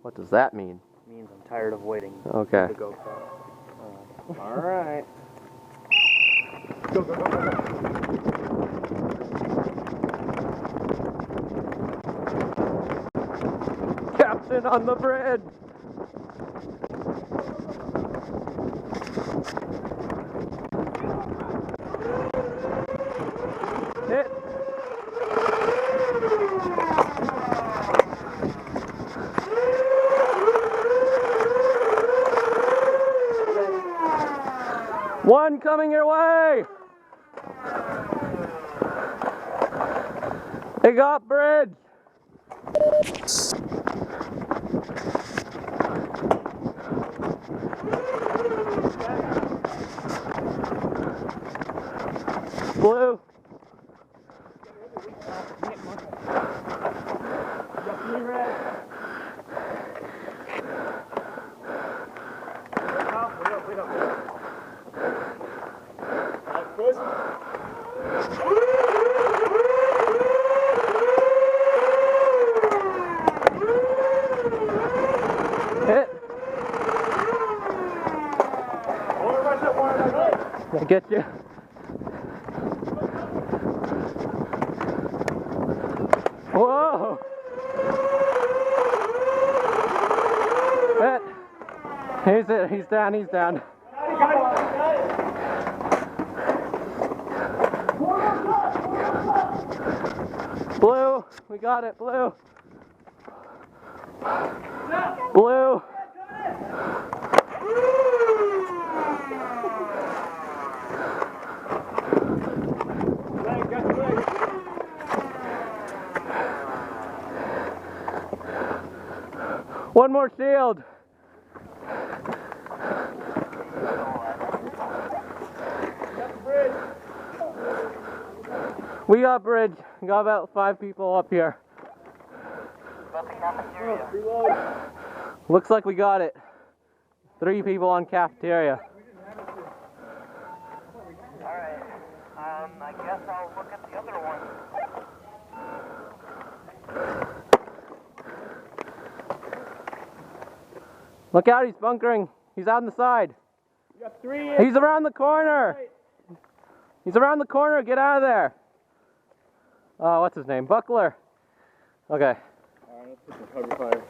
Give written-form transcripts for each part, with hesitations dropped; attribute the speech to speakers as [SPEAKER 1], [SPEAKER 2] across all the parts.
[SPEAKER 1] What does that mean?
[SPEAKER 2] It means I'm tired of waiting.
[SPEAKER 1] Okay.
[SPEAKER 2] To go all right. Go, go, go, go, go.
[SPEAKER 1] Captain on the bridge! Hit! One coming your way! They got bridge! Blue! Hit! I get you. Whoa! Hit! He's it. He's down. He's down. Blue! We got it, blue! Blue! One more shield! We got bridge. We got about 5 people up here.
[SPEAKER 2] About the cafeteria.
[SPEAKER 1] Looks like we got it. 3 people on cafeteria.
[SPEAKER 2] Alright. I guess I'll look at the other one.
[SPEAKER 1] Look out, he's bunkering. He's out on the side.
[SPEAKER 2] You got 3
[SPEAKER 1] He's around the corner. He's around the corner. Get out of there. What's his name? Buckler. Okay.
[SPEAKER 2] Alright, let's put some cover fire.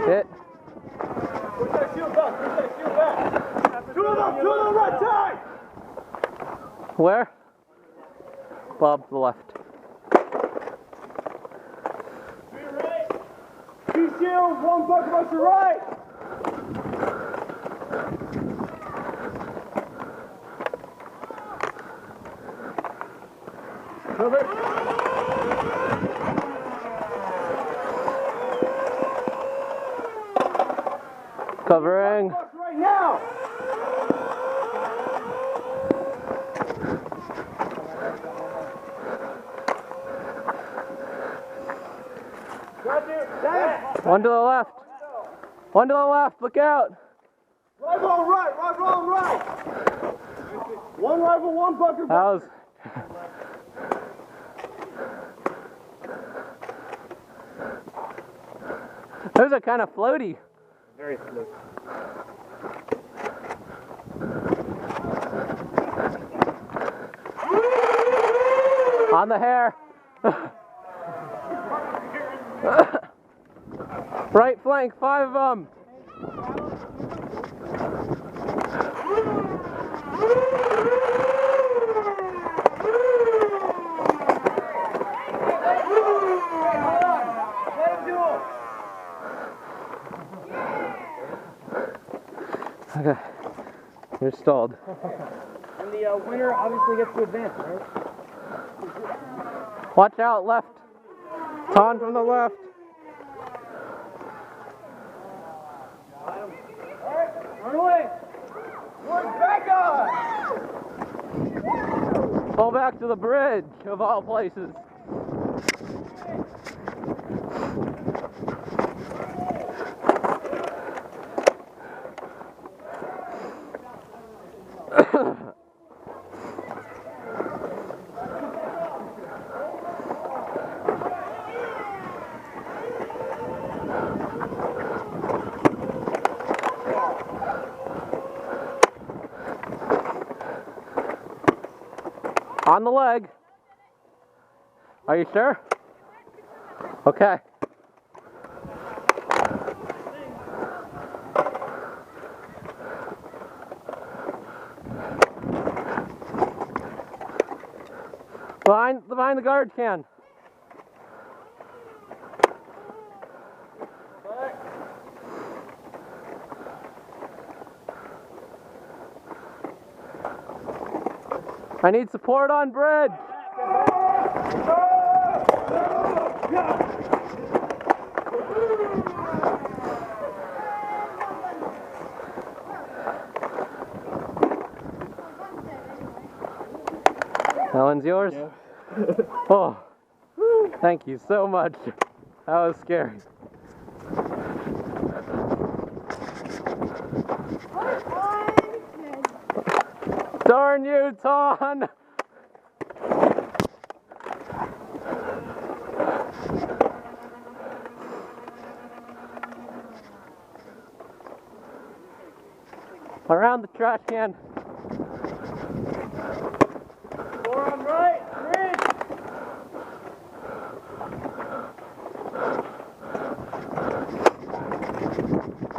[SPEAKER 1] Hit.
[SPEAKER 2] Push that shield back. Push that shield back. 2 of them. 2 of them right side.
[SPEAKER 1] Where? Bob to the left.
[SPEAKER 2] 3 right. 2 shields. 1 bucket on your right. Cover.
[SPEAKER 1] Covering.
[SPEAKER 2] Right now.
[SPEAKER 1] One to the left. One to the left. Look out.
[SPEAKER 2] Rifle on right. Rifle on right. 1 rifle, 1 bucket.
[SPEAKER 1] How's? Those are kind of floaty.
[SPEAKER 2] Very floaty.
[SPEAKER 1] On the hair. Right flank, 5 of them. Okay, you're stalled.
[SPEAKER 2] And the winner obviously gets to advance, right?
[SPEAKER 1] Watch out, left. Ton from the left.
[SPEAKER 2] Alright, run away! We're back on!
[SPEAKER 1] Fall back to the bridge, of all places. On the leg. Are you sure? Okay. Behind the guard can. I need support on bridge. That one's yours?
[SPEAKER 2] Yeah.
[SPEAKER 1] Oh, thank you so much. That was scary. Darn you, Ton! Around the trash can.
[SPEAKER 2] Four on right, Breech.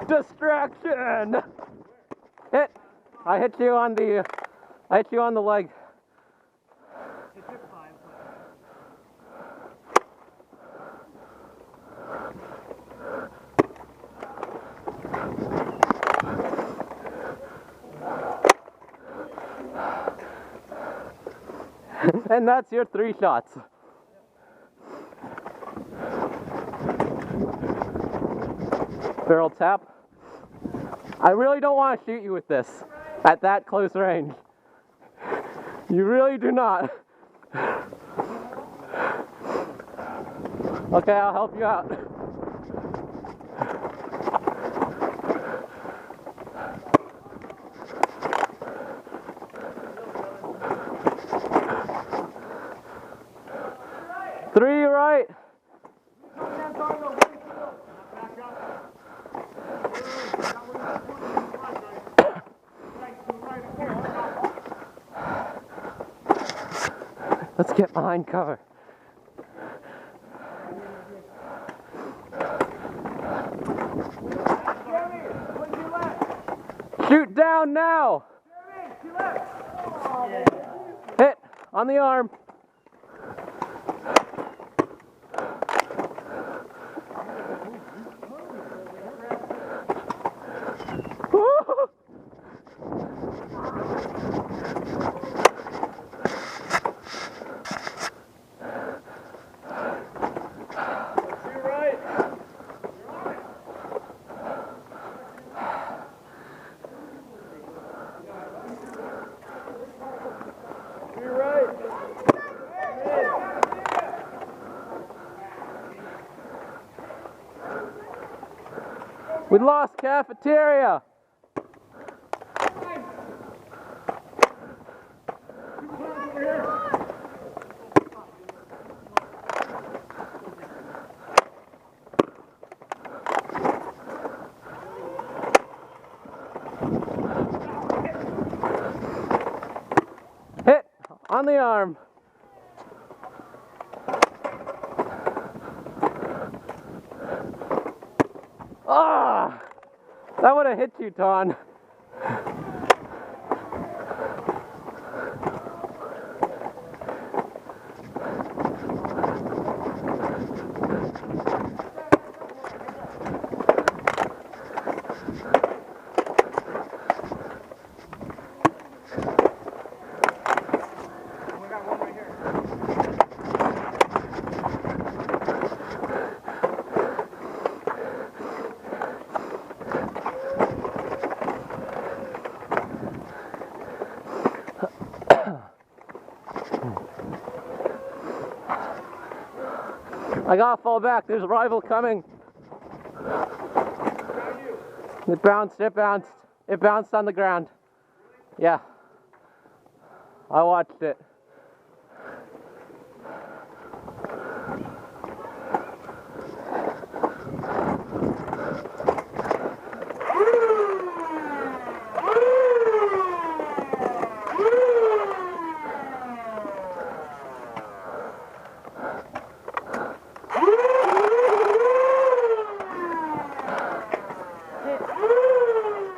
[SPEAKER 1] Distraction! Hit! I hit you on the leg. And that's your 3 shots. Barrel tap. I really don't want to shoot you with this at that close range. You really do not. Okay, I'll help you out. Three right. Let's get behind cover. Shoot down now. Hit on the arm. We lost cafeteria. Hit on the arm. Ah! That would have hit you, Ton. I gotta fall back. There's a rival coming. It bounced. It bounced. It bounced on the ground. Yeah. I watched it.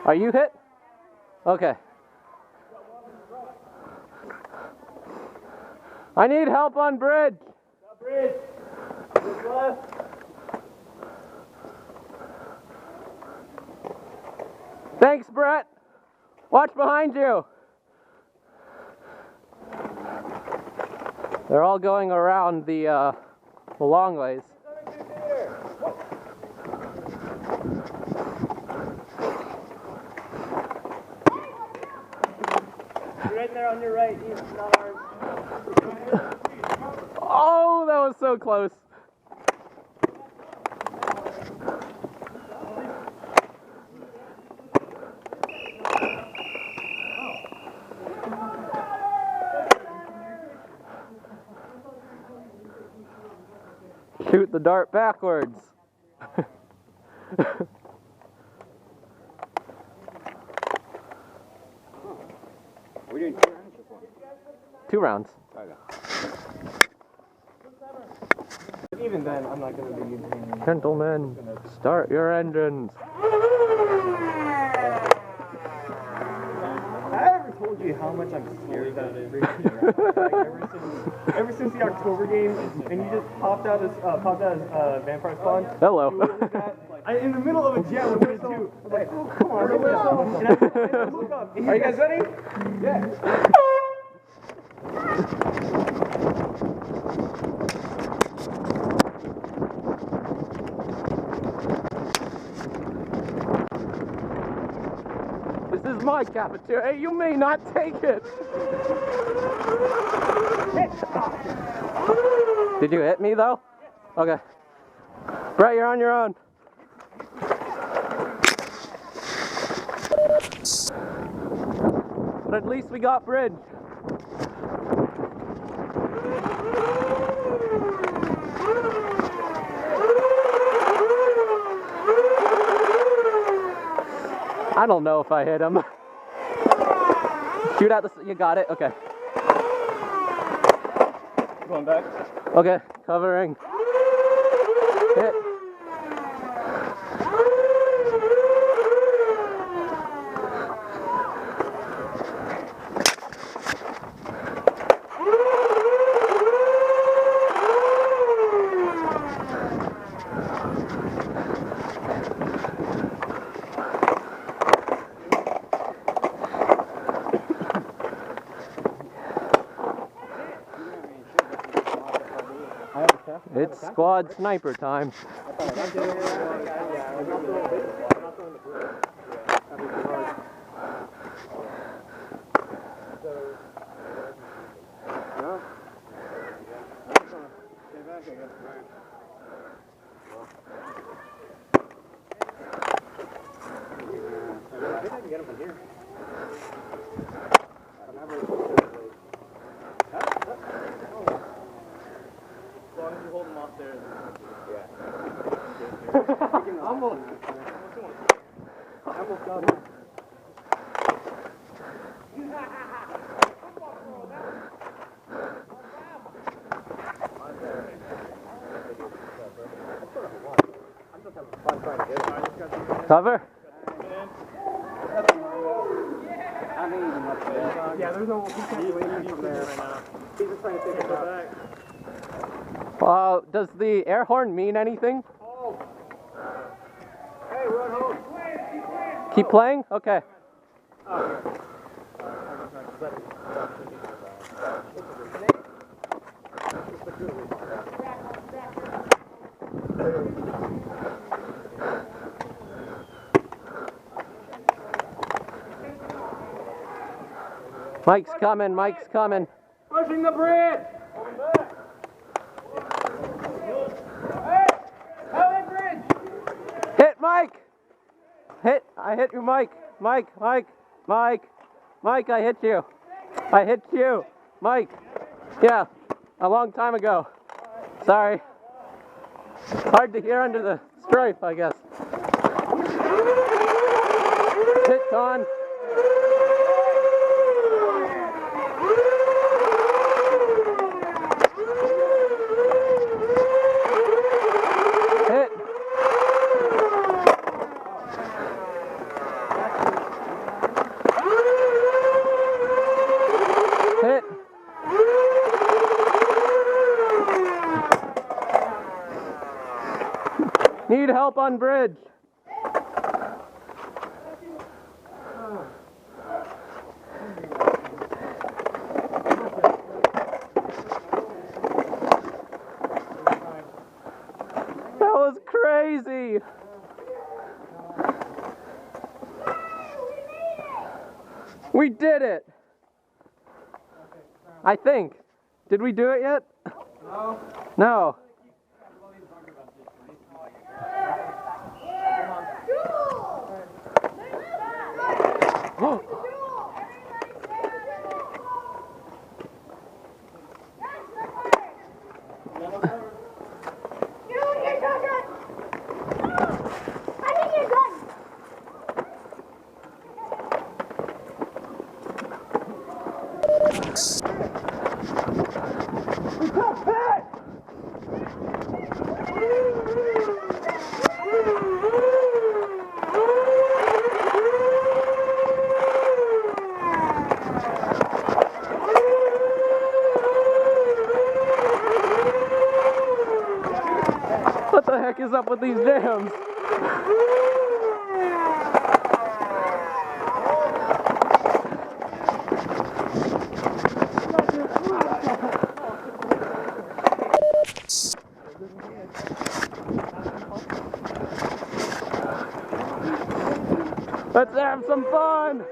[SPEAKER 1] Are you hit? Okay. I need help on bridge.
[SPEAKER 2] Bridge. Bridge left.
[SPEAKER 1] Thanks, Brett. Watch behind you. They're all going around the long ways.
[SPEAKER 2] Right there on your right, he's not ours.
[SPEAKER 1] Oh, that was so close. Shoot the dart backwards.
[SPEAKER 3] We're doing 2 rounds or 4?
[SPEAKER 1] 2 rounds.
[SPEAKER 3] Okay.
[SPEAKER 2] Even then, I'm not going to be using...
[SPEAKER 1] Gentlemen, start your engines.
[SPEAKER 2] Have I ever told you how much I'm scared of Breech? Ever since the October game, and you just popped out as vampire spawn.
[SPEAKER 1] Hello.
[SPEAKER 2] In the middle of a jet with me too. I was like, oh, come on, and I look up. Are you guys ready? Yeah.
[SPEAKER 1] This is my cafeteria. You may not take it. Did you hit me though? Okay. Brett, you're on your own. But at least we got bridge. I don't know if I hit him. Shoot at the... You got it? Okay.
[SPEAKER 2] Going back.
[SPEAKER 1] Okay, covering. Hit. It's squad sniper time. Cover.
[SPEAKER 2] Yeah, there's no... He can't do anything from there right now. He's just trying to take it back.
[SPEAKER 1] Does the air horn mean anything?
[SPEAKER 2] Oh. Hey, run home.
[SPEAKER 1] Keep playing? Okay. Mike's coming, Mike's coming.
[SPEAKER 2] Pushing the bridge.
[SPEAKER 1] Hit Mike! Hit, I hit you, Mike. Mike, I hit you. I hit you. Mike. Yeah, a long time ago. Sorry. Hard to hear under the stripe, I guess. Hit Con. Hit. Need help on bridge. That was crazy. We did it. I think. Did we do it yet?
[SPEAKER 2] No.
[SPEAKER 1] No. What the heck is up with these jams? Let's have some fun!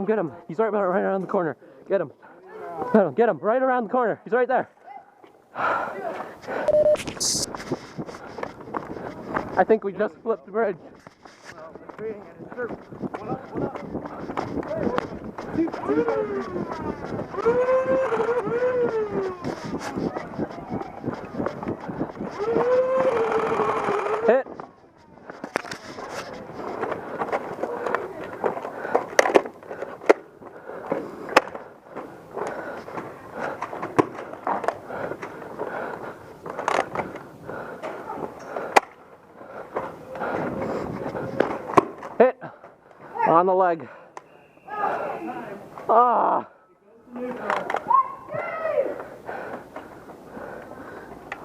[SPEAKER 1] Get him. He's right around the corner. Get him, right around the corner. He's right there. I think we just flipped the bridge. Hit. Hit on the leg. Ah.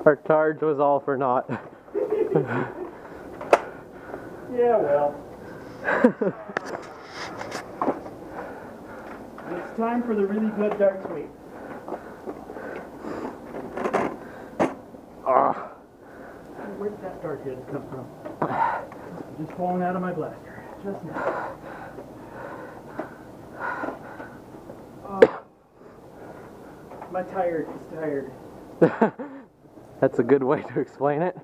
[SPEAKER 1] Our charge was all for naught.
[SPEAKER 2] Yeah, well. It's time for the really good dart sweep. Where did that dart hit come from? Just falling out of my blaster. Just now. My tire is tired.
[SPEAKER 1] That's a good way to explain it.